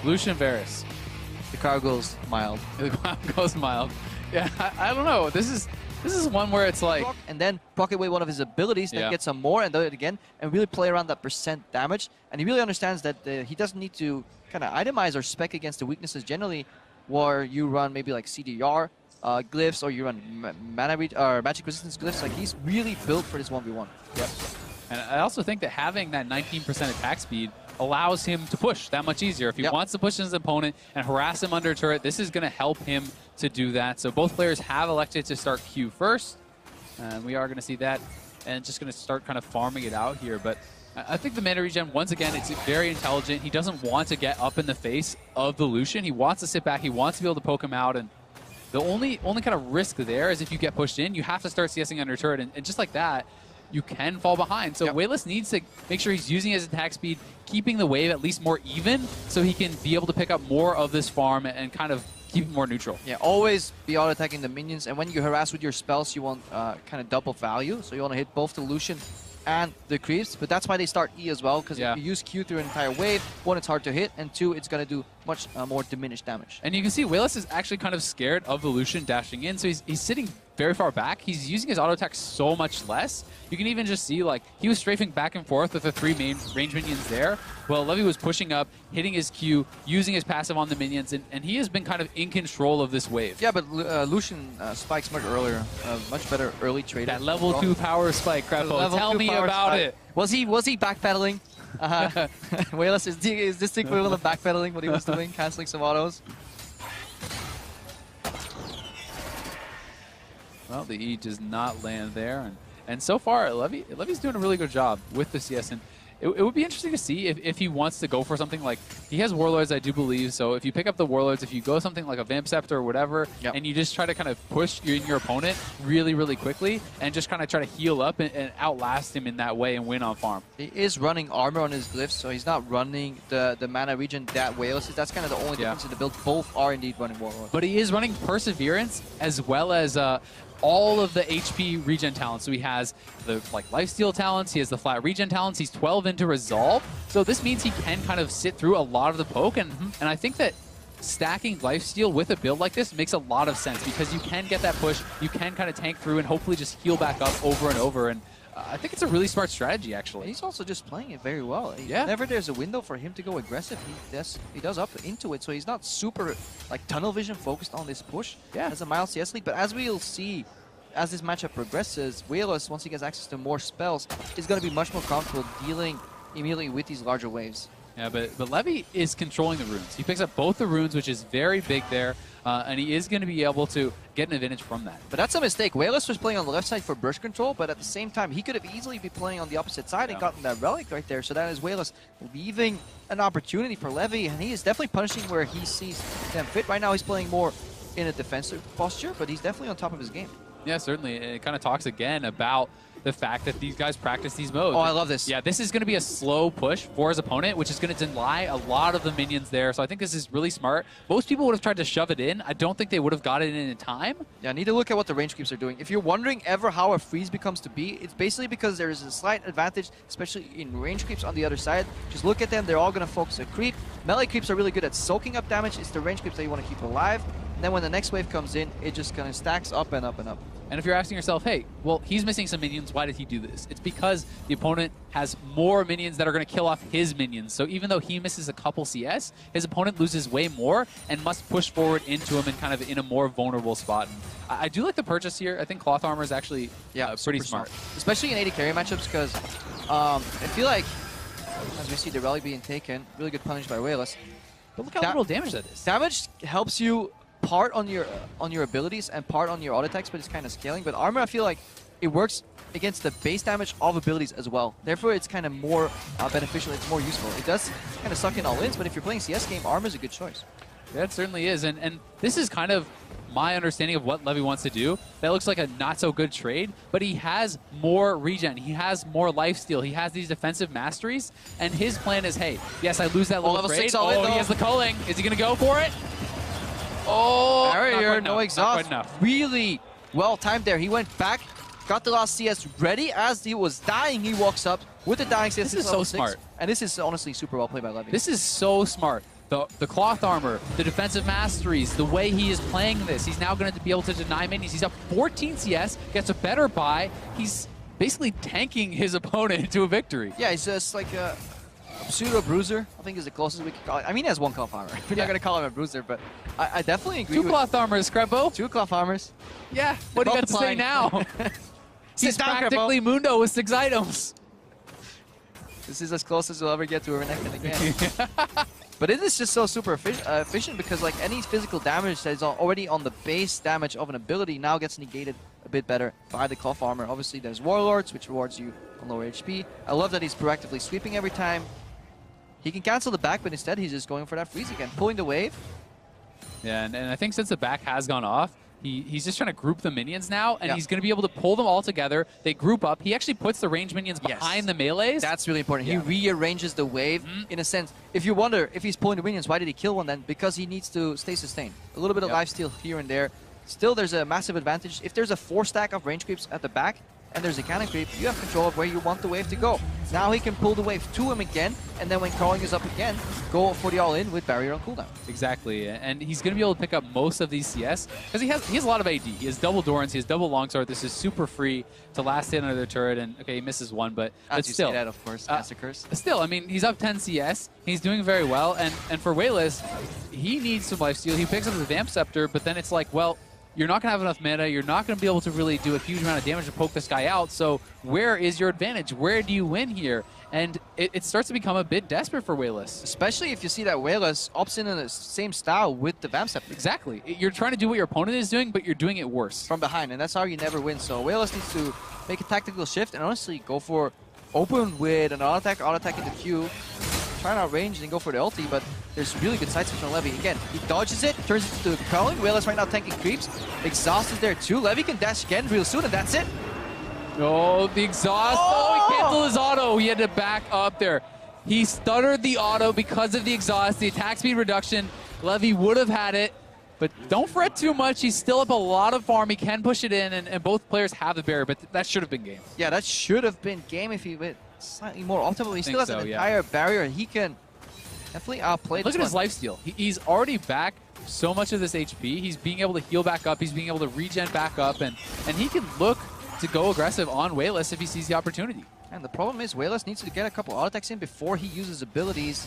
Lucian Varus. The crowd goes mild. The crowd goes mild. Yeah, I don't know. This is one where it's like... And then proc away one of his abilities, then get some more and do it again, and really play around that percent damage. And he really understands that he doesn't need to kind of itemize or spec against the weaknesses generally, where you run maybe like CDR glyphs, or you run magic resistance glyphs. Like, he's really built for this 1v1. Yep. And I also think that having that 19% attack speed allows him to push that much easier. If he wants to push his opponent and harass him under turret, this is going to help him to do that. So both players have elected to start Q first. And we are going to see that, and just going to start kind of farming it out here. But I think the mana regen, once again, it's very intelligent. He doesn't want to get up in the face of the Lucian. He wants to sit back. He wants to be able to poke him out. And the only kind of risk there is if you get pushed in, you have to start CSing under turret. And just like that, you can fall behind. So We1less needs to make sure he's using his attack speed, keeping the wave at least more even, so he can be able to pick up more of this farm and kind of keep it more neutral. Yeah, always be auto-attacking the minions, and when you harass with your spells, you want kind of double value, so you want to hit both the Lucian and the creeps, but that's why they start E as well, because if you use Q through an entire wave, one, it's hard to hit, and two, it's going to do much more diminished damage. And you can see We1less is actually kind of scared of the Lucian dashing in, so he's sitting very far back. He's using his auto attack so much less. You can even just see, like, he was strafing back and forth with the 3 main range minions there, while Levi was pushing up, hitting his Q, using his passive on the minions, and he has been kind of in control of this wave. Yeah, but Lucian spikes much earlier, much better early trade. That level 2 power spike, Crepo. Tell me about it. Was he backpedaling? We1less, is this the equivalent of backpedaling, what he was doing, canceling some autos? Well, the E does not land there, and so far, Levy's doing a really good job with the CS, and it would be interesting to see if he wants to go for something like, he has Warlords, I do believe, so if you pick up the Warlords, if you go something like a Vamp Scepter or whatever, and you just try to kind of push your opponent really, really quickly, and just kind of try to heal up and outlast him in that way and win on farm. He is running armor on his glyphs, so he's not running the mana regen that We1less is. That's kind of the only difference in the build. Both are indeed running Warlords. But he is running Perseverance as well as all of the HP regen talents. So he has the lifesteal talents, he has the flat regen talents, he's 12 into Resolve. So this means he can kind of sit through a lot of the poke, and I think that stacking lifesteal with a build like this makes a lot of sense, because you can get that push, you can kind of tank through and hopefully just heal back up over and over, and I think it's a really smart strategy, actually. He's also just playing it very well. Whenever there's a window for him to go aggressive, he does up into it, so he's not super tunnel vision focused on this push as a mild CS league. But as we'll see, as this matchup progresses, We1less, once he gets access to more spells, is going to be much more comfortable dealing immediately with these larger waves. Yeah, but Levi is controlling the runes. He picks up both the runes, which is very big there, and he is going to be able to get an advantage from that. But that's a mistake. We1less was playing on the left side for burst control, but at the same time, he could have easily been playing on the opposite side and gotten that relic right there. So that is We1less leaving an opportunity for Levi, and he is definitely punishing where he sees them fit. Right now, he's playing more in a defensive posture, but he's definitely on top of his game. Yeah, certainly. It kind of talks again about the fact that these guys practice these modes. Oh, I love this. Yeah, this is going to be a slow push for his opponent, which is going to deny a lot of the minions there. So I think this is really smart. Most people would have tried to shove it in. I don't think they would have got it in time. Yeah, I need to look at what the range creeps are doing. If you're wondering ever how a freeze becomes to be, it's basically because there is a slight advantage, especially in range creeps on the other side. Just look at them. They're all going to focus a creep. Melee creeps are really good at soaking up damage. It's the range creeps that you want to keep alive. And then when the next wave comes in, it just kind of stacks up and up and up. And if you're asking yourself, hey, well, he's missing some minions, why did he do this? It's because the opponent has more minions that are going to kill off his minions. So even though he misses a couple CS, his opponent loses way more and must push forward into him and kind of in a more vulnerable spot. And I do like the purchase here. I think Cloth Armor is actually pretty smart. Especially in AD carry matchups, because I feel like, as we see the rally being taken, really good punish by We1less. But look how little damage that is. Damage helps you part on your abilities and part on your auto attacks, but it's kind of scaling. But armor, I feel like it works against the base damage of abilities as well. Therefore, it's kind of more beneficial. It's more useful. It does kind of suck in all-ins, but if you're playing CS game, armor is a good choice. Yeah, it certainly is. And this is kind of my understanding of what Levi wants to do. That looks like a not-so-good trade, but he has more regen. He has more lifesteal. He has these defensive masteries, and his plan is, hey, yes, I lose that level trade. Oh, he has the culling. Is he going to go for it? Oh, barrier, no exhaust. Really well timed there. He went back, got the last CS ready. As he was dying, he walks up with the dying CS. This is so smart. And this is honestly super well played by Levi. This is so smart. the cloth armor, the defensive masteries, the way he is playing this, he's now going to be able to deny minions. He's up 14 CS, gets a better buy. He's basically tanking his opponent to a victory. Yeah, he's just like a pseudo bruiser, I think is the closest we can call it. I mean, he has one cloth armor. We're not going to call him a bruiser, but I definitely agree. Two cloth armors, Screbo. 2 cloth armors. Yeah, what do you got to say now? He's practically Mundo with 6 items. This is as close as we'll ever get to a Renekton again. But it is just so super efficient because like any physical damage that is already on the base damage of an ability now gets negated a bit better by the cloth armor. Obviously, there's Warlords, which rewards you on lower HP. I love that he's proactively sweeping every time. He can cancel the back, but instead he's just going for that freeze again, pulling the wave. Yeah, and I think since the back has gone off, he's just trying to group the minions now, and he's going to be able to pull them all together. They group up. He actually puts the range minions behind the melees. That's really important. He rearranges the wave in a sense. If you wonder if he's pulling the minions, why did he kill one then? Because he needs to stay sustained. A little bit of lifesteal here and there. Still, there's a massive advantage. If there's a 4-stack of range creeps at the back, and there's a cannon creep, you have control of where you want the wave to go. Now he can pull the wave to him again, and then when crawling is up again, go for the all-in with barrier on cooldown. Exactly, and he's going to be able to pick up most of these CS, because he has a lot of AD. He has double Dorans, he has double Longsword. This is super free to last hit under the turret, and okay, he misses one, but still. Say that, of course, massacres. Still, I mean, he's up 10 CS, he's doing very well, and for We1less, he needs some lifesteal. He picks up the Vamp Scepter, but then it's like, well, you're not going to have enough mana. You're not going to be able to really do a huge amount of damage to poke this guy out. So where is your advantage? Where do you win here? And it starts to become a bit desperate for We1less. Especially if you see that We1less opts in the same style with the Vamp Scepter. Exactly. You're trying to do what your opponent is doing, but you're doing it worse. From behind, and that's how you never win. So We1less needs to make a tactical shift and honestly go for open with an auto attack into Q. Try and outrange and go for the ulti, but there's really good side switch on Levi. Again, he dodges it, turns it into crawling. We1less right now tanking creeps. Exhaust is there too. Levi can dash again real soon, and that's it. Oh, the exhaust. Oh, he canceled his auto. He had to back up there. He stuttered the auto because of the exhaust, the attack speed reduction. Levi would have had it, but don't fret too much. He's still up a lot of farm. He can push it in, and both players have the barrier, but that should have been game. Yeah, that should have been game if he went slightly more optimal. He still has an entire barrier. He can definitely outplay this. Look at his lifesteal. He's already back so much of this HP. He's being able to heal back up. He's being able to regen back up, and he can look to go aggressive on We1less if he sees the opportunity. And the problem is We1less needs to get a couple auto attacks in before he uses abilities.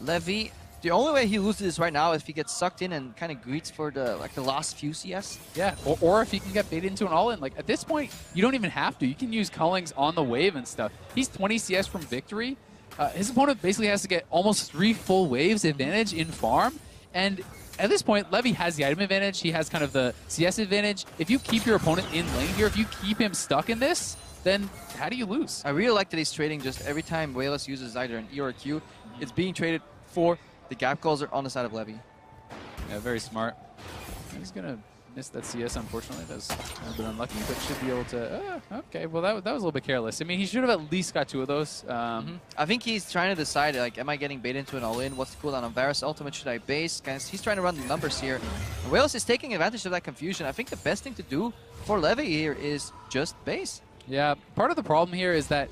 Levi, the only way he loses is right now if he gets sucked in and kind of greets for the last few CS. Yeah, or if he can get baited into an all-in. Like at this point, you don't even have to. You can use Cullings on the wave and stuff. He's 20 CS from victory. His opponent basically has to get almost 3 full waves advantage in farm, and at this point, Levi has the item advantage. He has kind of the CS advantage. If you keep your opponent in lane here, if you keep him stuck in this, then how do you lose? I really like that he's trading just every time We1less uses either an E or a Q, it's being traded for the gap calls are on the side of Levi. Yeah, very smart. He's going to miss that CS, unfortunately. That's a bit unlucky, but should be able to... okay, well, that was a little bit careless. I mean, he should have at least got 2 of those. I think he's trying to decide, like, am I getting baited into an all-in? What's the cooldown on Varus ultimate? Should I base? He's trying to run the numbers here. We1less is taking advantage of that confusion. I think the best thing to do for Levi here is just base. Yeah, part of the problem here is that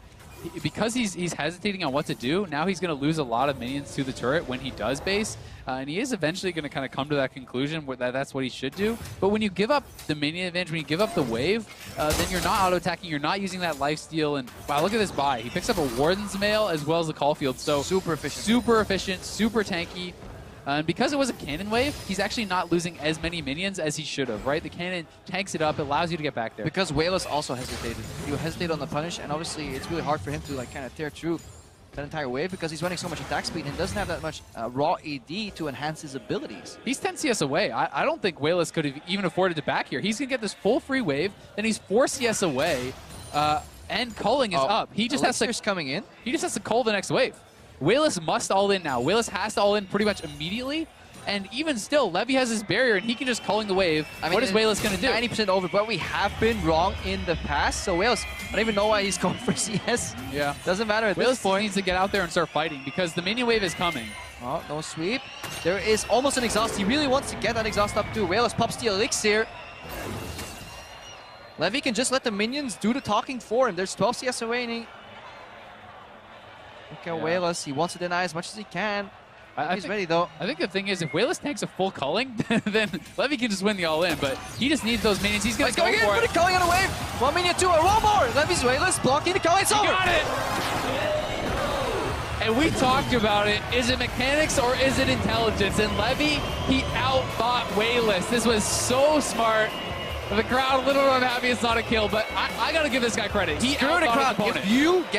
because he's hesitating on what to do, now he's going to lose a lot of minions to the turret when he does base, and he is eventually going to kind of come to that conclusion where that's what he should do. But when you give up the minion advantage, when you give up the wave, then you're not auto-attacking, you're not using that lifesteal, and wow, look at this buy. He picks up a Warden's Mail as well as the Caulfield, so super efficient, super tanky. And because it was a cannon wave, he's actually not losing as many minions as he should have, right? The cannon tanks it up, it allows you to get back there. Because We1less also hesitated. He hesitated on the punish, and obviously it's really hard for him to like kind of tear through that entire wave because he's running so much attack speed and doesn't have that much raw AD to enhance his abilities. He's 10 CS away. I don't think We1less could have even afforded to back here. He's going to get this full free wave, then he's 4 CS away, and culling is up. He just has to coming in. He just has to cull the next wave. We1less must all in now. We1less has to all in pretty much immediately. And even still, Levi has his barrier, and he can just culling the wave. I mean, what is We1less going to do? 90% over, but we have been wrong in the past. So We1less, I don't even know why he's going for CS. Yeah. Doesn't matter at this point. Needs to get out there and start fighting because the minion wave is coming. Oh, no sweep. There is almost an exhaust. He really wants to get that exhaust up too. We1less pops the elixir. Levi can just let the minions do the talking for him. There's 12 CS remaining. Look at We1less. He wants to deny as much as he can. He's ready, though. I think the thing is, if We1less takes a full culling, then Levi can just win the all-in, but he just needs those minions. He's going to go for it. Put it culling on a wave. 1 minion, 2, and one more. Levi's We1less blocking the culling. It's over. Got it. And we talked about it. Is it mechanics or is it intelligence? And Levi, he outthought We1less. This was so smart. The crowd a little unhappy it's not a kill, but I got to give this guy credit. He outthought his opponent. If you get